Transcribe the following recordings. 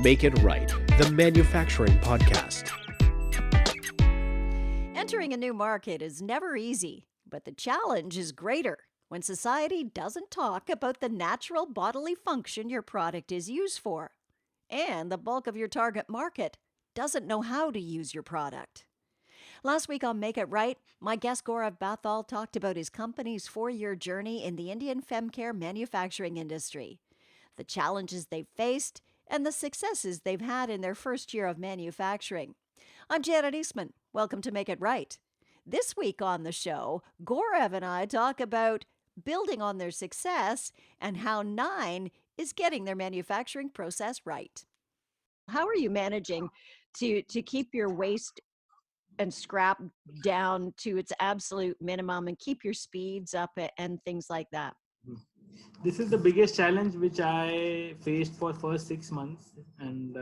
Make It Right, the manufacturing podcast. Entering a new market is never easy, but the challenge is greater when society doesn't talk about the natural bodily function your product is used for, and the bulk of your target market doesn't know how to use your product. Last week on Make It Right, my guest Gaurav Bathwal talked about his company's 4-year journey in the Indian Femcare manufacturing industry, the challenges they've faced, and the successes they've had in their first year of manufacturing. I'm Janet Eastman. Welcome to Make It Right. This week on the show, Gaurav and I talk about building on their success and how Niine is getting their manufacturing process right. How are you managing to keep your waste and scrap down to its absolute minimum and keep your speeds up and things like that? This is the biggest challenge which I faced for first 6 months, and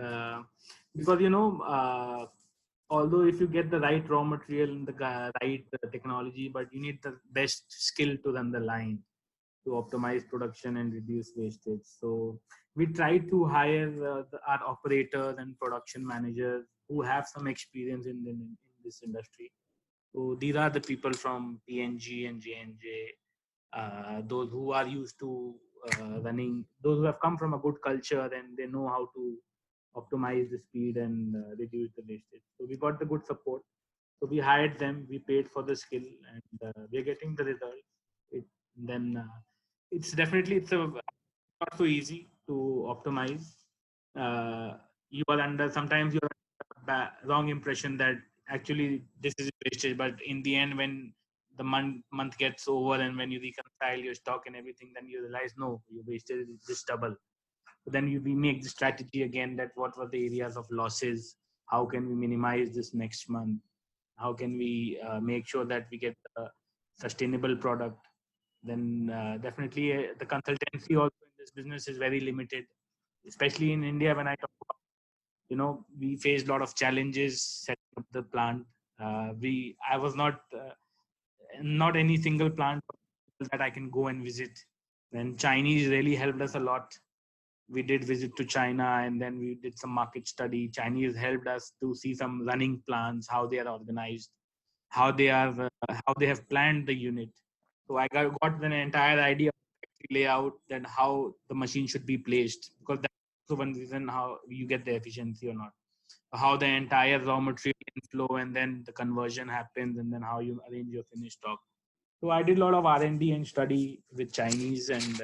because although if you get the right raw material and the right technology, but you need the best skill to run the line to optimize production and reduce wastage. So we try to hire our operators and production managers who have some experience in this industry. So these are the people from P&G and J&J, those who are used to running, those who have come from a good culture and they know how to optimize the speed and reduce the wastage. So we got the good support. So we hired them, we paid for the skill, and we're getting the result. It's definitely not so easy to optimize. You are under sometimes you're under wrong impression that actually this is wastage, but in the end, when the month gets over and when you reconcile your stock and everything, then you realize no, you wasted this double. So then we make the strategy again that what were the areas of losses, how can we minimize this next month, how can we make sure that we get a sustainable product. Then definitely the consultancy also in this business is very limited, especially in India. When I talk about, we faced a lot of challenges setting up the plant. I was not any single plant that I can go and visit. Then Chinese really helped us a lot. We did visit to China and then we did some market study. Chinese helped us to see some running plans, how they are organized, how they have planned the unit. So I got an entire idea of the layout, then how the machine should be placed, because that's also one reason how you get the efficiency or not. How the entire raw material can flow and then the conversion happens and then how you arrange your finished stock. So I did a lot of R&D and study with Chinese, and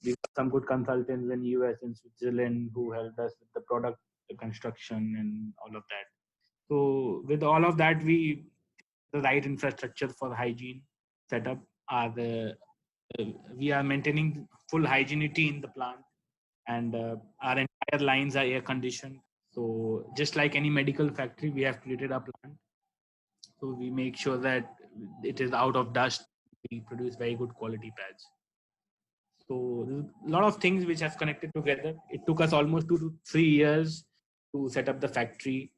we got some good consultants in US and Switzerland who helped us with the product, the construction and all of that. So with all of that, the right infrastructure for hygiene setup we are maintaining full hygienity in the plant, and our entire lines are air conditioned. So just like any medical factory, we have created a plant. So we make sure that it is out of dust. We produce very good quality pads. So there's a lot of things which have connected together. It took us almost 2 to 3 years to set up the factory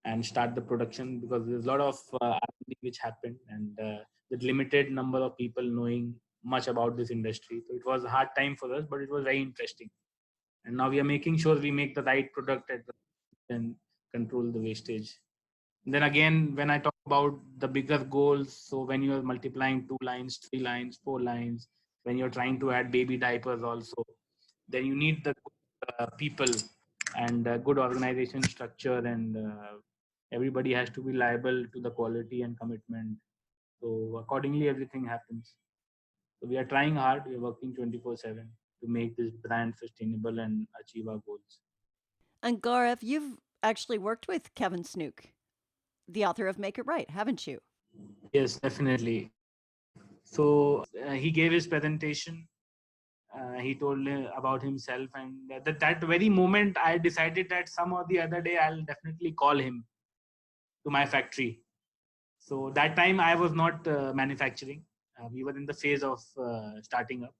and start the production, because there's a lot of R&D which happened, and with limited number of people knowing much about this industry. So it was a hard time for us, but it was very interesting. And now we are making sure we make the right product and control the wastage. And then again, when I talk about the bigger goals, so when you are multiplying 2 lines, 3 lines, 4 lines, when you're trying to add baby diapers also, then you need the people and good organization structure, and everybody has to be liable to the quality and commitment. So accordingly, everything happens. So we are trying hard. We are working 24/7 to make this brand sustainable and achieve our goals. And Gaurav, you've actually worked with Kevin Snuke, the author of Make It Right, haven't you? Yes, definitely. So he gave his presentation. He told about himself, and that very moment, I decided that some or the other day I'll definitely call him to my factory. So that time I was not manufacturing. We were in the phase of starting up.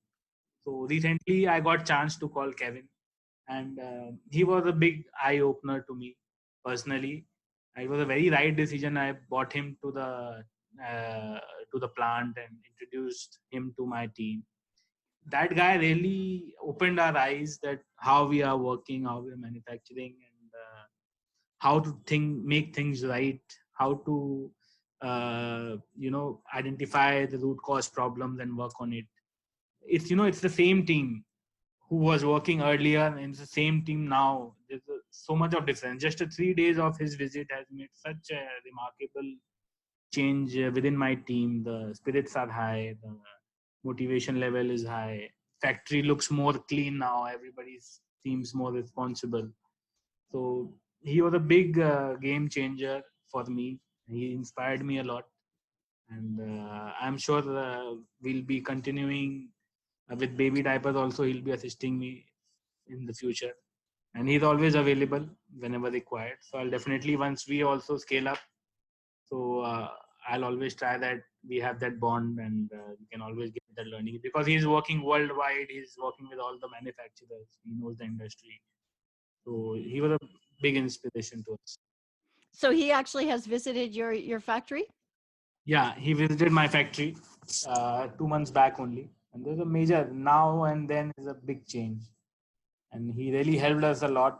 So recently I got chance to call Kevin, and he was a big eye opener to me personally. It was a very right decision. I brought him to the plant and introduced him to my team. That guy really opened our eyes that how we are working, how we are manufacturing, and how to make things right, how to identify the root cause problems and work on it. It's the same team who was working earlier, and it's the same team now. There's so much of difference. Just 3 days of his visit has made such a remarkable change within my team. The spirits are high, the motivation level is high. Factory looks more clean now. Everybody seems more responsible. So he was a big game changer for me. He inspired me a lot, and I'm sure we'll be continuing with baby diapers. Also, he'll be assisting me in the future, and he's always available whenever required. So I'll definitely, once we also scale up, so I'll always try that we have that bond, and we can always get that learning, because he's working worldwide. He's working with all the manufacturers. He knows the industry. So he was a big inspiration to us. So he actually has visited your factory? Yeah, he visited my factory 2 months back only, and there's a major now and then is a big change, and he really helped us a lot,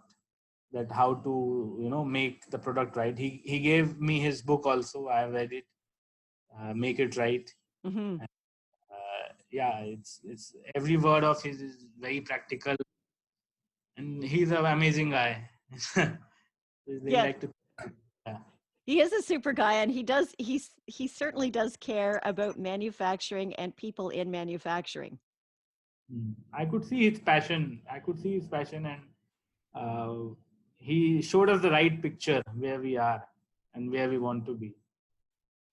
that how to make the product right. He gave me his book also. I have read it, Make It Right. Mm-hmm. Yeah, it's every word of his is very practical, and he's an amazing guy. They Yeah, like to, yeah. he is a super guy, and he certainly does care about manufacturing and people in manufacturing. I could see his passion. And uh, he showed us the right picture where we are and where we want to be.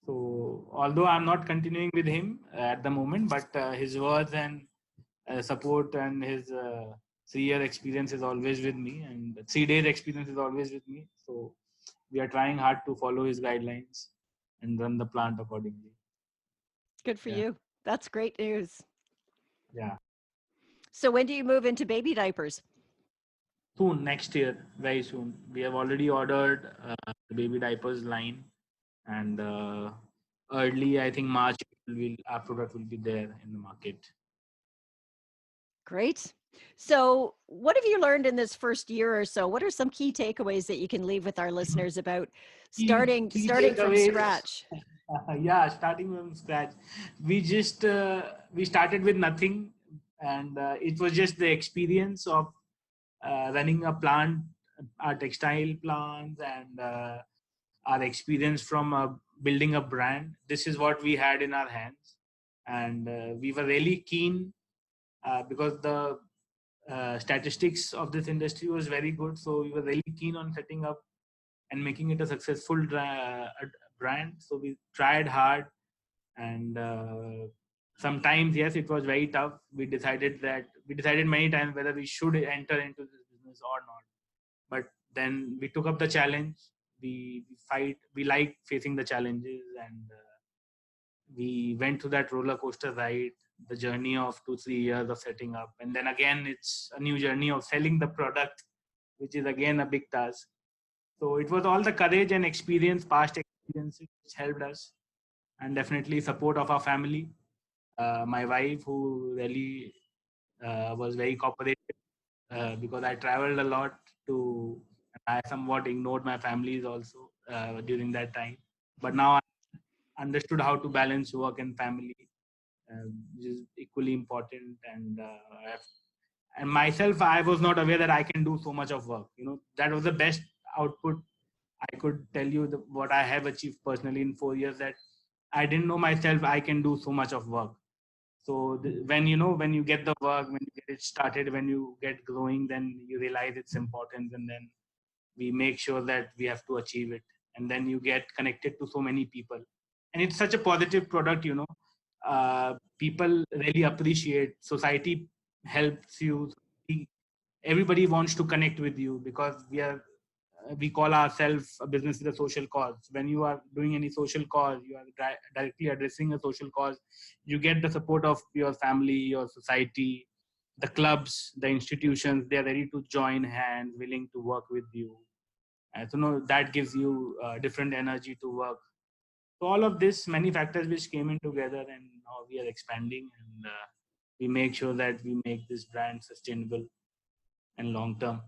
So, although I'm not continuing with him at the moment, but his words and support and his 3 year experience is always with me, and 3 days experience is always with me. So, we are trying hard to follow his guidelines and run the plant accordingly. Good for Yeah, you. That's great news. yeah. So when do you move into baby diapers? Soon, next year, very soon. We have already ordered the baby diapers line, and early, I think March, our product will be there in the market. Great. So, what have you learned in this first year or so? What are some key takeaways that you can leave with our listeners about Key starting from takeaways. scratch? Yeah, starting from scratch. We started with nothing, and it was just the experience of running a plant, our textile plants, and our experience from building a brand. This is what we had in our hands, and we were really keen, because the statistics of this industry was very good. So we were really keen on setting up and making it a successful brand. So we tried hard, and sometimes, yes, it was very tough. We decided many times whether we should enter into this business or not. But then we took up the challenge. We like facing the challenges, and we went through that roller coaster ride, the journey of 2 3 years of setting up, and then again it's a new journey of selling the product, which is again a big task. So it was all the courage and experience, past experiences, which helped us, and definitely support of our family. My wife, who really was very cooperative, because I traveled a lot to. I somewhat ignored my families also during that time, but now I understood how to balance work and family, which is equally important. And and myself, I was not aware that I can do so much of work. That was the best output I could tell you, what I have achieved personally in 4 years, that I didn't know myself I can do so much of work. So when you get the work, when you get it started, when you get growing, then you realize its importance, and then we make sure that we have to achieve it, and then you get connected to so many people, and it's such a positive product. People really appreciate. Society helps you. Everybody wants to connect with you, because we call ourselves a business with a social cause. When you are doing any social cause, you are directly addressing a social cause. You get the support of your family, your society, the clubs, the institutions. They are ready to join hands, willing to work with you. And so no, that gives you different energy to work. So all of this, many factors which came in together, and now we are expanding, and we make sure that we make this brand sustainable and long term.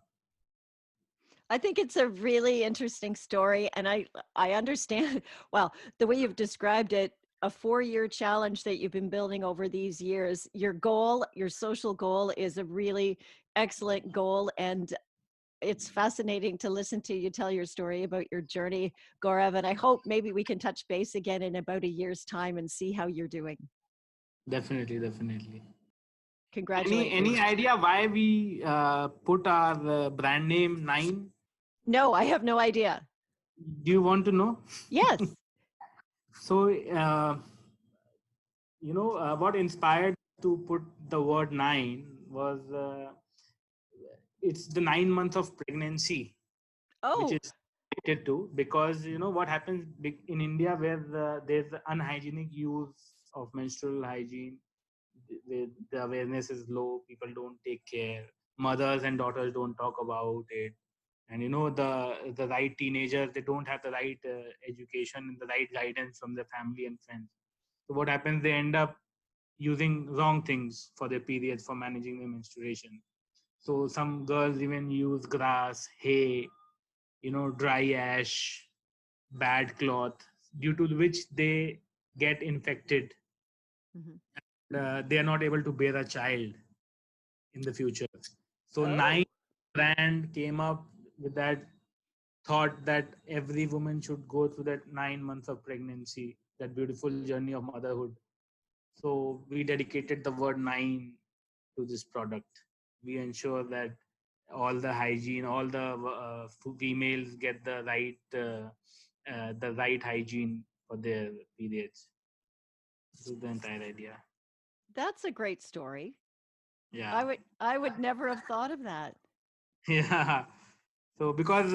I think it's a really interesting story, and I understand. Well, the way you've described it, a 4-year challenge that you've been building over these years. Your goal, your social goal, is a really excellent goal, and it's fascinating to listen to you tell your story about your journey, Gaurav. And I hope maybe we can touch base again in about a year's time and see how you're doing. Definitely, definitely. Any Congratulations. idea why we put our brand name Nine? No, I have no idea. Do you want to know? Yes. So, what inspired to put the word nine was it's the 9 months of pregnancy, which Oh, is related to, because what happens in India, where there's the unhygienic use of menstrual hygiene, the awareness is low, people don't take care, mothers and daughters don't talk about it, and the right teenagers, they don't have the right education and the right guidance from their family and friends. So what happens, they end up using wrong things for their periods, for managing their menstruation. So some girls even use grass, hay, dry ash, bad cloth, due to which they get infected. mhm. They are not able to bear a child in the future. So Nine Oh, brand came up with that thought that every woman should go through that 9 months of pregnancy, that beautiful journey of motherhood. So we dedicated the word nine to this product. We ensure that all the hygiene, all the females get the right hygiene for their periods. This is the entire idea. that's a great story. Yeah. I would never have thought of that. Yeah. So because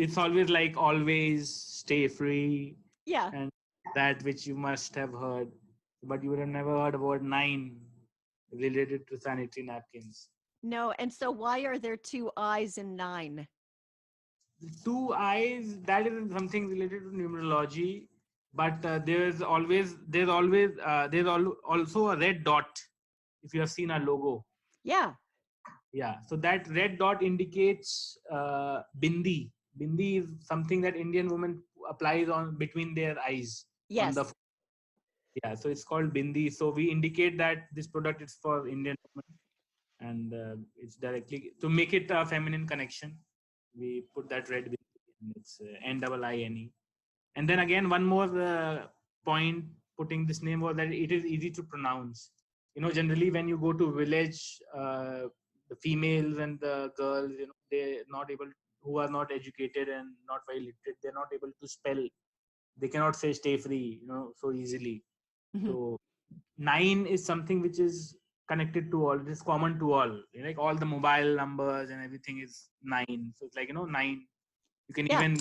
it's always like always stay free, Yeah. and that which you must have heard, but you would have never heard about nine related to sanitary napkins. No, and so why are there two eyes in nine? Two eyes, that is something related to numerology, but also a red dot. If you have seen our logo, Yeah. yeah, so that red dot indicates bindi. Bindi is something that Indian woman applies on between their eyes on the, Yes. yeah, so it's called bindi. So we indicate that this product is for Indian women, and it's directly to make it a feminine connection. We put that red bindi, and it's NIINE. And then again, one more point putting this name was that it is easy to pronounce. Generally when you go to village, the females and the girls, they're not able, who are not educated and not very literate, they're not able to spell. They cannot say stay free, so easily. Mhm. So nine is something which is connected to all. It is common to all. Like all the mobile numbers and everything is nine. So it's like nine. You can Yeah. even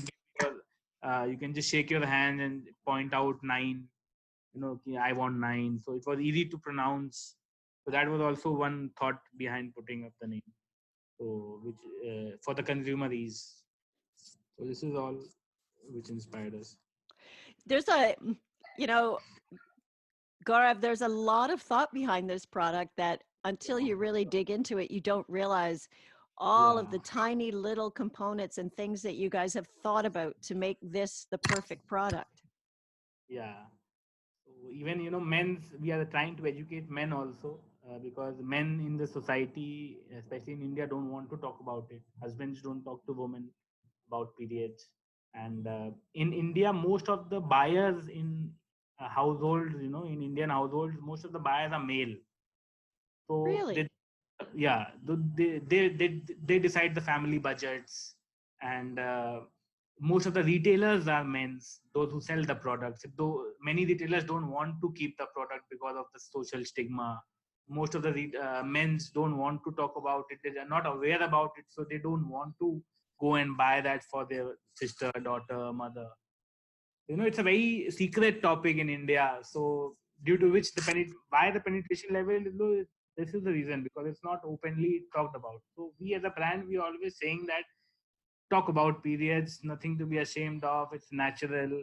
you can just shake your hand and point out nine. I want nine. So it was easy to pronounce. So that was also one thought behind putting up the name. So which for the consumer ease. So this is all which inspired us. There's a, you know, Gaurav, there's a lot of thought behind this product that until you really dig into it, you don't realize all of Yeah. the tiny little components and things that you guys have thought about to make this the perfect product. Yeah. So even men's, we are trying to educate men also, because men in the society, especially in India, don't want to talk about it. Husbands don't talk to women about periods, and in India, most of the buyers in households, in Indian households, most of the buyers are male. So Really? yeah, they decide the family budgets, and most of the retailers are men's, those who sell the products. Though many retailers don't want to keep the product because of the social stigma. Most of the men's don't want to talk about it, they are not aware about it, so they don't want to go and buy that for their sister, daughter, mother. It's a very secret topic in India. So due to which why the penetration level is low, this is the reason, because it's not openly talked about. So we as a brand, we are always saying that talk about periods, nothing to be ashamed of, it's natural.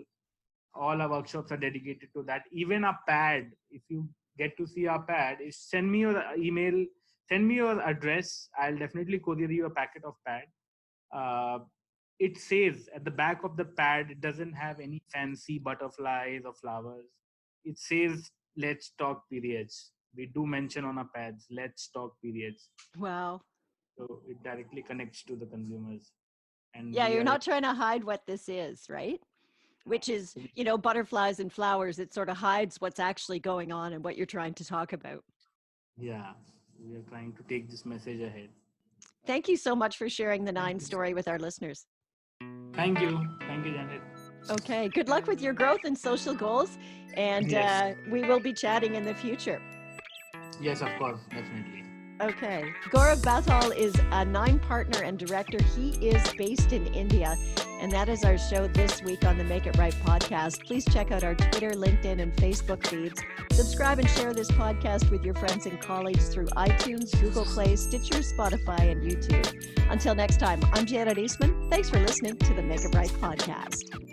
All our workshops are dedicated to that. Even a pad, if you get to see our pad, is send me your email, send me your address, I'll definitely courier you a packet of pad. uh, it says at the back of the pad, it doesn't have any fancy butterflies or flowers. It says, let's talk periods. We do mention on our pads, let's talk periods. Wow. So it directly connects to the consumers. And Yeah, we you're are, not trying to hide what this is, right? Which is, butterflies and flowers. It sort of hides what's actually going on and what you're trying to talk about. yeah, we are trying to take this message ahead. Thank you so much for sharing the Niine story with our listeners. Thank you. Thank you, Janet. Okay, good luck with your growth and social goals. And Yes. we will be chatting in the future. Yes, of course, definitely. Okay. Gaurav Bathwal is a Niine partner and director. He is based in India. And that is our show this week on the Make It Right podcast. Please check out our Twitter, LinkedIn, and Facebook feeds. Subscribe and share this podcast with your friends and colleagues through iTunes, Google Play, Stitcher, Spotify, and YouTube. Until next time, I'm Janet Eastman. Thanks for listening to the Make It Right podcast.